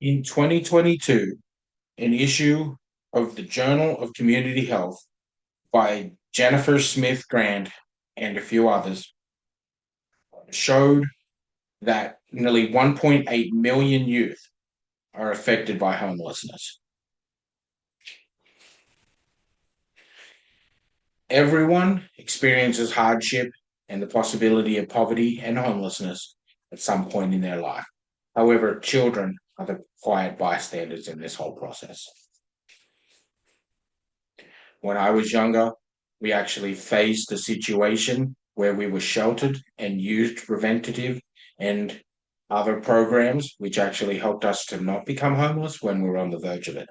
In 2022, an issue of the Journal of Community Health by Jennifer Smith Grant and a few others showed that nearly 1.8 million youth are affected by homelessness. Everyone experiences hardship and the possibility of poverty and homelessness at some point in their life. However, children are the quiet bystanders in this whole process. When I was younger, we actually faced a situation where we were sheltered and used preventative and other programs, which actually helped us to not become homeless when we were on the verge of it.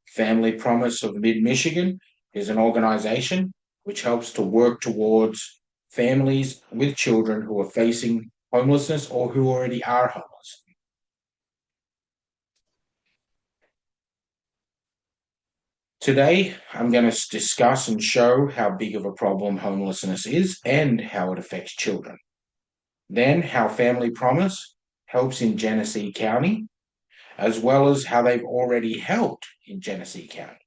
Family Promise of Mid Michigan is an organization which helps to work towards families with children who are facing homelessness or who already are homeless. Today, I'm going to discuss and show how big of a problem homelessness is and how it affects children. Then, how Family Promise helps in Genesee County, as well as how they've already helped in Genesee County.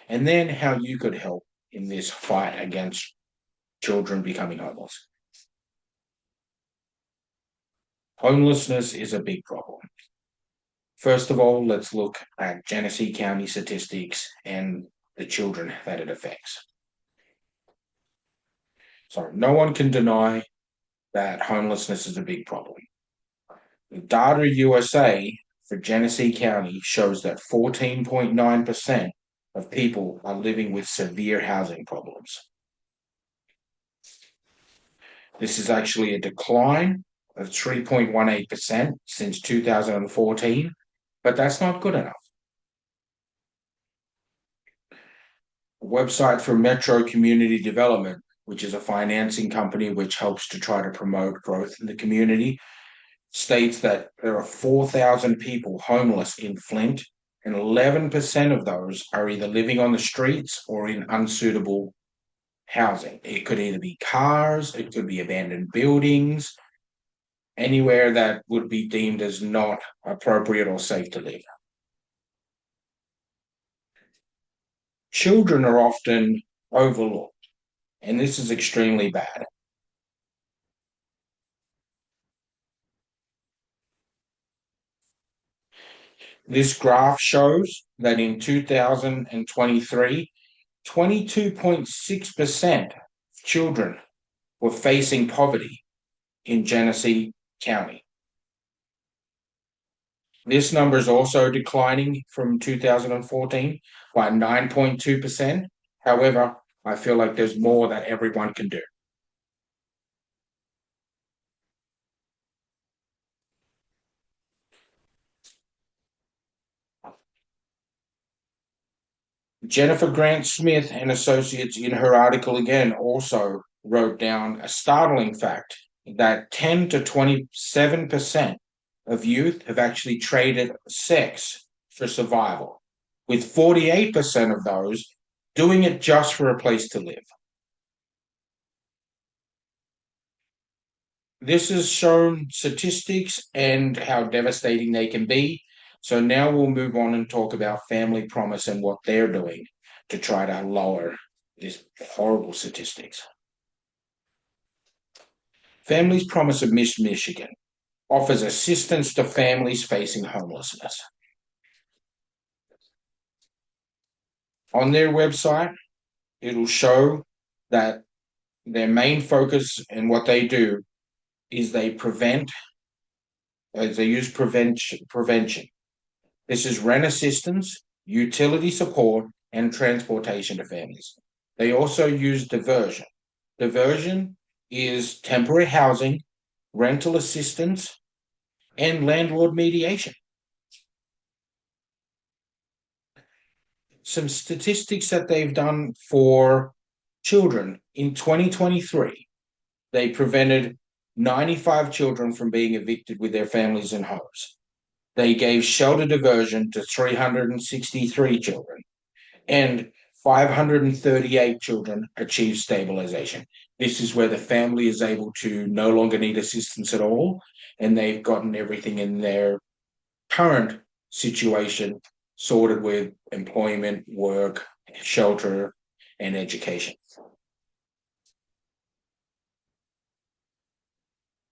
And then, how you could help in this fight against children becoming homeless. Homelessness is a big problem. First of all, let's look at Genesee County statistics and the children that it affects. So, no one can deny that homelessness is a big problem. The Data USA for Genesee County shows that 14.9% of people are living with severe housing problems. This is actually a decline of 3.18% since 2014, but that's not good enough. A website for Metro Community Development, which is a financing company which helps to try to promote growth in the community, states that there are 4,000 people homeless in Flint, and 11% of those are either living on the streets or in unsuitable housing. It could either be cars, it could be abandoned buildings, anywhere that would be deemed as not appropriate or safe to live. Children are often overlooked, and this is extremely bad. This graph shows that in 2023, 22.6% of children were facing poverty in Genesee County. This number is also declining from 2014 by 9.2%. However, I feel like there's more that everyone can do. Jennifer Grant Smith and Associates, in her article again, also wrote down a startling fact that 10 to 27% of youth have actually traded sex for survival, with 48% of those doing it just for a place to live. This has shown statistics and how devastating they can be. So now we'll move on and talk about Family Promise and what they're doing to try to lower these horrible statistics. Families Promise of Michigan offers assistance to families facing homelessness. On their website, it'll show that their main focus and what they do is they use prevention. This is rent assistance, utility support, and transportation to families. They also use diversion. Diversion is temporary housing, rental assistance, and landlord mediation. Some statistics that they've done for children in 2023, they prevented 95 children from being evicted with their families and homes. They gave shelter diversion to 363 children, and 538 children achieve stabilization. This is where the family is able to no longer need assistance at all, and they've gotten everything in their current situation sorted with employment, work, shelter, and education.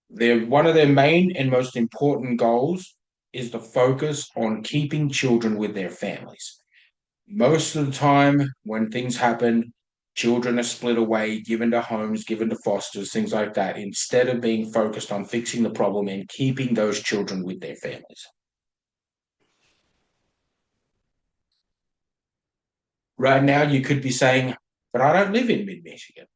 One of their main and most important goals is the focus on keeping children with their families. Most of the time, when things happen, children are split away, given to homes, given to fosters, things like that, instead of being focused on fixing the problem and keeping those children with their families. Right now, you could be saying, but I don't live in mid Michigan.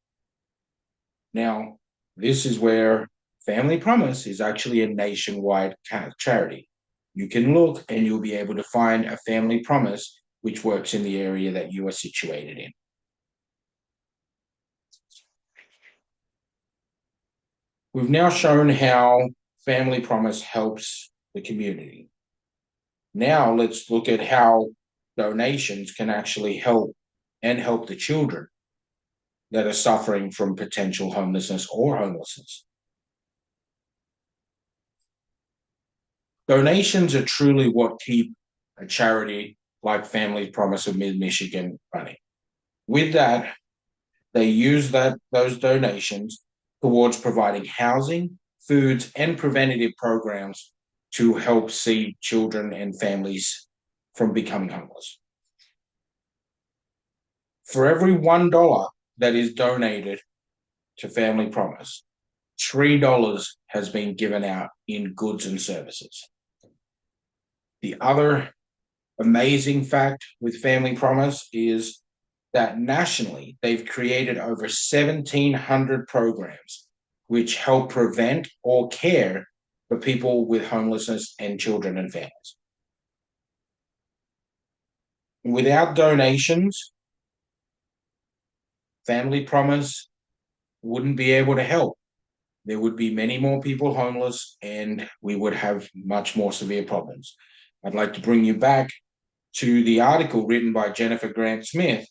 Now, this is where Family Promise is actually a nationwide charity. You can look and you'll be able to find a Family Promise which works in the area that you are situated in. We've now shown how Family Promise helps the community. Now let's look at how donations can actually help and help the children that are suffering from potential homelessness or homelessness. Donations are truly what keep a charity like Family Promise of Mid-Michigan running. With that, they use those donations towards providing housing, foods, and preventative programs to help see children and families from becoming homeless. For every $1 that is donated to Family Promise, $3 has been given out in goods and services. The other amazing fact with Family Promise is that nationally they've created over 1,700 programs which help prevent or care for people with homelessness and children and families. Without donations, Family Promise wouldn't be able to help. There would be many more people homeless and we would have much more severe problems. I'd like to bring you back to the article written by Jennifer Grant Smith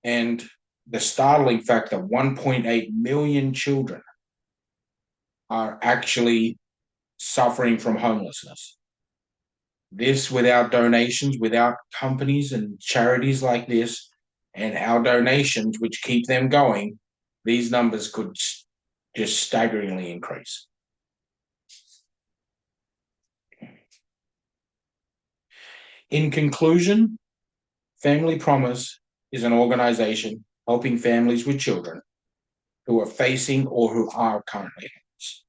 and the startling fact that 1.8 million children are actually suffering from homelessness. This without donations, without companies and charities like this, and our donations, which keep them going, these numbers could just staggeringly increase. In conclusion, Family Promise is an organization helping families with children who are facing or who are currently homeless.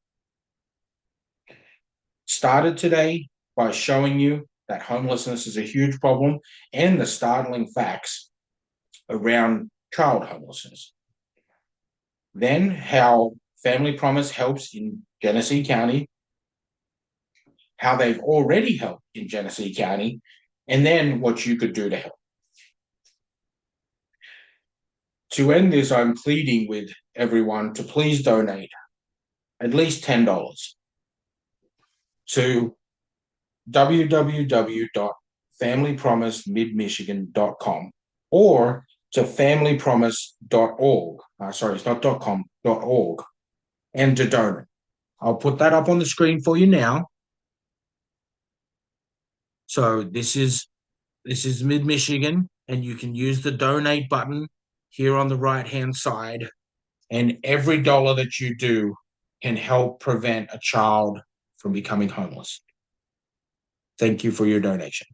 Started today by showing you that homelessness is a huge problem and the startling facts around child homelessness. Then how Family Promise helps in Genesee County, how they've already helped in Genesee County, and then what you could do to help. To end this, I'm pleading with everyone to please donate at least $10 to www.familypromisemidmichigan.com or to familypromise.org. Sorry, it's not .com, .org, and to donate. I'll put that up on the screen for you now. So this is Mid-Michigan, and you can use the donate button here on the right-hand side, and every dollar that you do can help prevent a child from becoming homeless. Thank you for your donation.